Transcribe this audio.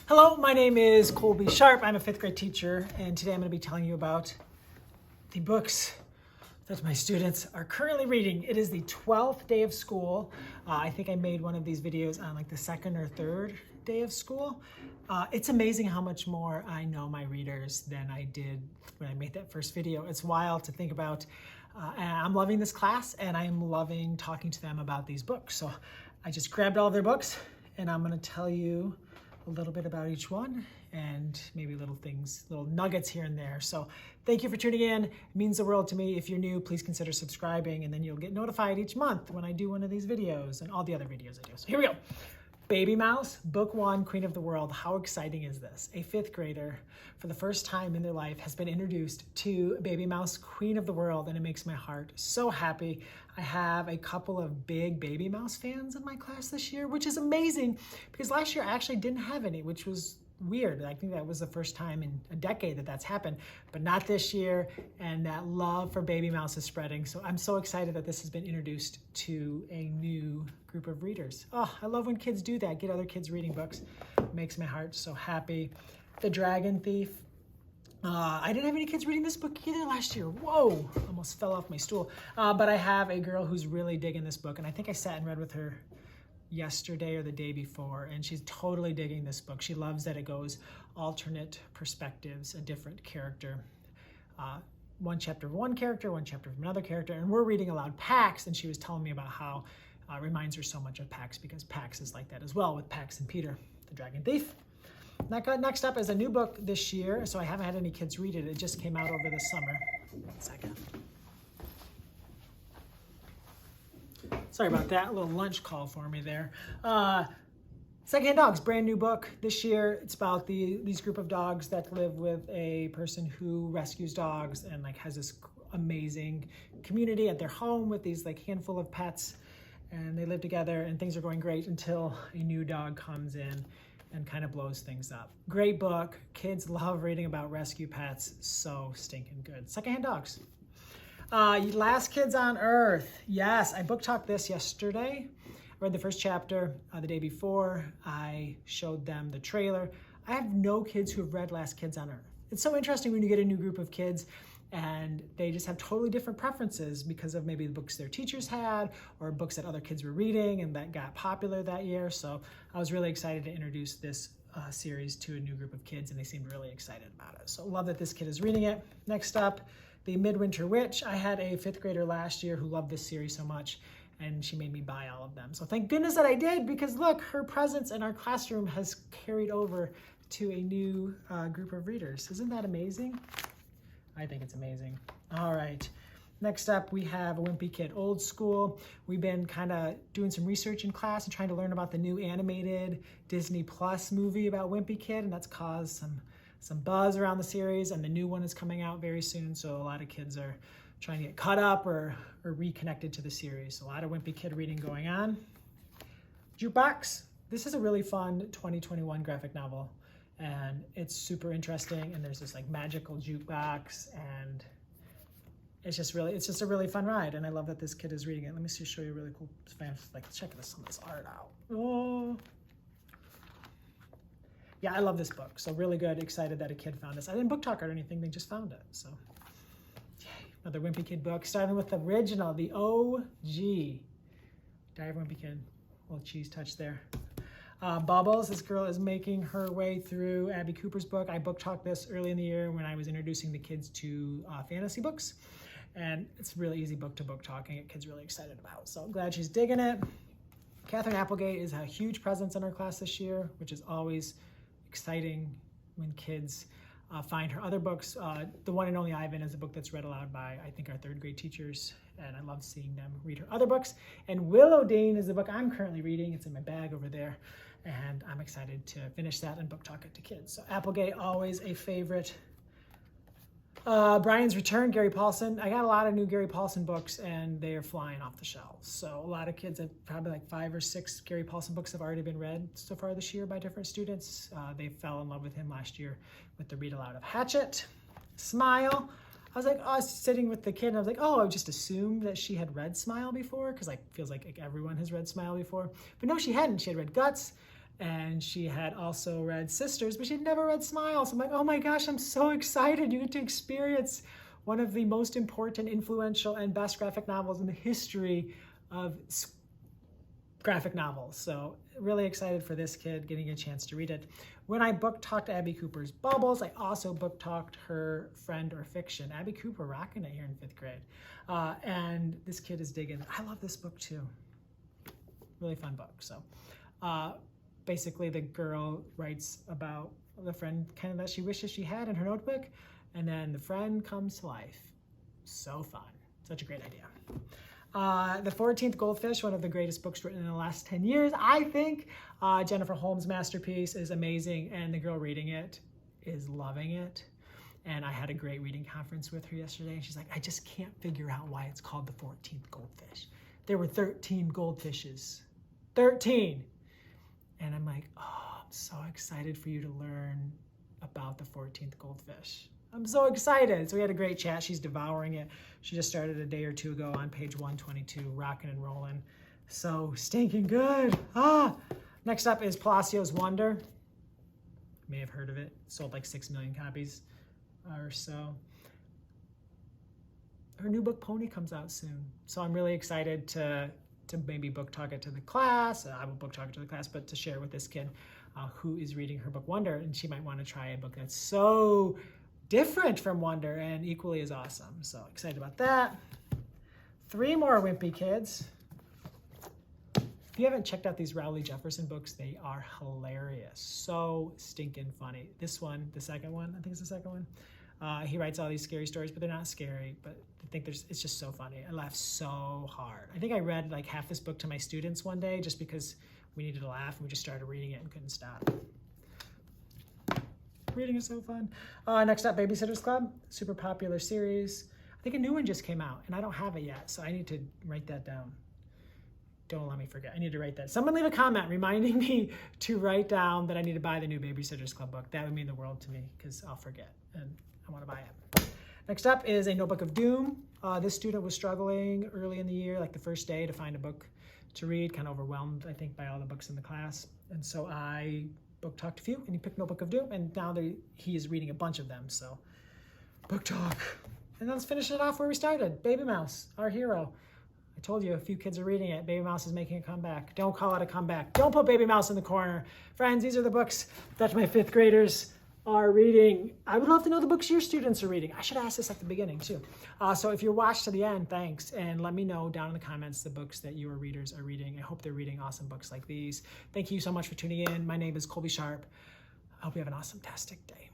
Hello, my name is Colby Sharp. I'm a fifth grade teacher, and today I'm going to be telling you about the books that my students are currently reading. It is the 12th day of school. I think I made one of these videos on like the second or third day of school. It's amazing how much more I know my readers than I did when I made that first video. It's wild to think about. And I'm loving this class, and I'm loving talking to them about these books. So I just grabbed all of their books, and I'm going to tell you a little bit about each one and maybe little things, little nuggets here and there. So thank you for tuning in. It means the world to me. If you're new, please consider subscribing, and then you'll get notified each month when I do one of these videos and all the other videos I do. So here we go. Baby Mouse, Book 1, Queen of the World. How exciting is this? A fifth grader, for the first time in their life, has been introduced to Baby Mouse, Queen of the World, and it makes my heart so happy. I have a couple of big Baby Mouse fans in my class this year, which is amazing because last year I actually didn't have any, which was weird. I think that was the first time in a decade that that's happened, but not this year, and that love for Baby Mouse is spreading. So I'm so excited that this has been introduced to a new group of readers. Oh, I love when kids do that, get other kids reading books. It makes my heart so happy. The Dragon Thief. I didn't have any kids reading this book either last year. Whoa, almost fell off my stool. But I have a girl who's really digging this book, and I think I sat and read with her yesterday or the day before, and she's totally digging this book. She loves that it goes alternate perspectives, a different character. One chapter of one character, one chapter from another character, and we're reading aloud Pax, and she was telling me about how it reminds her so much of Pax because Pax is like that as well with Pax and Peter, the Dragon Thief. Next up is a new book this year, so I haven't had any kids read it. It just came out over the summer. 1 second. Sorry about that, a little lunch call for me there. Secondhand Dogs, brand new book this year. It's about these group of dogs that live with a person who rescues dogs and like has this amazing community at their home with these like handful of pets, and they live together and things are going great until a new dog comes in and kind of blows things up. Great book. Kids love reading about rescue pets. So stinking good. Secondhand Dogs. Last Kids on Earth. Yes, I book talked this yesterday. I read the first chapter the day before. I showed them the trailer. I have no kids who have read Last Kids on Earth. It's so interesting when you get a new group of kids and they just have totally different preferences because of maybe the books their teachers had or books that other kids were reading and that got popular that year. So I was really excited to introduce this series to a new group of kids, and they seemed really excited about it. So love that this kid is reading it. Next up, The Midwinter Witch. I had a fifth grader last year who loved this series so much, and she made me buy all of them. So thank goodness that I did, because look, her presence in our classroom has carried over to a new group of readers. Isn't that amazing? I think it's amazing. All right. Next up, we have a Wimpy Kid Old School. We've been kind of doing some research in class and trying to learn about the new animated Disney Plus movie about Wimpy Kid, and that's caused some buzz around the series, and the new one is coming out very soon, so a lot of kids are trying to get caught up or reconnected to the series. So a lot of Wimpy Kid reading going on. Jukebox. This is a really fun 2021 graphic novel, and it's super interesting, and there's this like magical jukebox, and it's just a really fun ride, and I love that this kid is reading it. Let me just show you a really cool fan. Like, check some of this art out. Oh. Yeah, I love this book. So really good, excited that a kid found this. I didn't book talk or anything, they just found it. So, yay. Another Wimpy Kid book, starting with the original, the OG. Diary of Wimpy Kid, little cheese touch there. Bubbles, this girl is making her way through Abby Cooper's book. I book talked this early in the year when I was introducing the kids to fantasy books. And it's a really easy book to book talk and get kids really excited about. So I'm glad she's digging it. Catherine Applegate is a huge presence in our class this year, which is always exciting when kids find her other books. The One and Only Ivan is a book that's read aloud by, I think, our third grade teachers, and I love seeing them read her other books. And Willow Dean is the book I'm currently reading. It's in my bag over there, and I'm excited to finish that and book talk it to kids. So Applegate, always a favorite. Brian's Return, Gary Paulson. I got a lot of new Gary Paulson books, and they are flying off the shelves. So a lot of kids have probably like 5 or 6 Gary Paulson books have already been read so far this year by different students. They fell in love with him last year with the read aloud of Hatchet. Smile. I was like, I was sitting with the kid, and I was like, oh, I just assumed that she had read Smile before, because like feels like everyone has read Smile before. But no, she hadn't. She had read Guts, And she had also read Sisters, but she'd never read Smile. So I'm like, oh my gosh, I'm so excited. You get to experience one of the most important, influential, and best graphic novels in the history of graphic novels. So really excited for this kid getting a chance to read it. When I book talked Abby Cooper's Bubbles, I also book talked her Friend or Fiction. Abby Cooper rocking it here in 5th grade. And this kid is digging it. I love this book too. Really fun book. So basically the girl writes about the friend kind of that she wishes she had in her notebook, and then the friend comes to life. So fun. Such a great idea. The 14th Goldfish, one of the greatest books written in the last 10 years, I think. Jennifer Holmes' masterpiece is amazing, and the girl reading it is loving it. And I had a great reading conference with her yesterday, and she's like, I just can't figure out why it's called the 14th Goldfish. There were 13 goldfishes. 13! And I'm like, oh, I'm so excited for you to learn about the 14th goldfish. I'm so excited. So we had a great chat. She's devouring it. She just started a day or two ago on page 122, rocking and rolling. So stinking good. Next up is Palacio's Wonder. You may have heard of it. Sold like 6 million copies or so. Her new book, Pony, comes out soon. So I'm really excited to maybe book talk it to the class. I will book talk it to the class, but to share with this kid who is reading her book Wonder, and she might want to try a book that's so different from Wonder and equally as awesome. So excited about that. 3 more Wimpy kids. If you haven't checked out these Rowley Jefferson books, they are hilarious. So stinking funny. This one, the second one, I think it's the second one. He writes all these scary stories, but they're not scary. But I think it's just so funny. I laughed so hard. I think I read like half this book to my students one day just because we needed to laugh, and we just started reading it and couldn't stop. Reading is so fun. Next up, Babysitter's Club, super popular series. I think a new one just came out, and I don't have it yet, so I need to write that down. Don't let me forget. I need to write that. Someone leave a comment reminding me to write down that I need to buy the new Babysitter's Club book. That would mean the world to me because I'll forget, and I want to buy it. Next up is A Notebook of Doom. This student was struggling early in the year, like the first day, to find a book to read, kind of overwhelmed, I think, by all the books in the class. And so I book talked a few, and he picked Notebook of Doom, and now he is reading a bunch of them, so book talk. And let's finish it off where we started. Baby Mouse, our hero. I told you a few kids are reading it. Baby Mouse is making a comeback. Don't call it a comeback. Don't put Baby Mouse in the corner. Friends, these are the books that my 5th graders are reading. I would love to know the books your students are reading. I should ask this at the beginning too. So if you watched to the end, thanks. And let me know down in the comments the books that your readers are reading. I hope they're reading awesome books like these. Thank you so much for tuning in. My name is Colby Sharp. I hope you have an awesome-tastic day.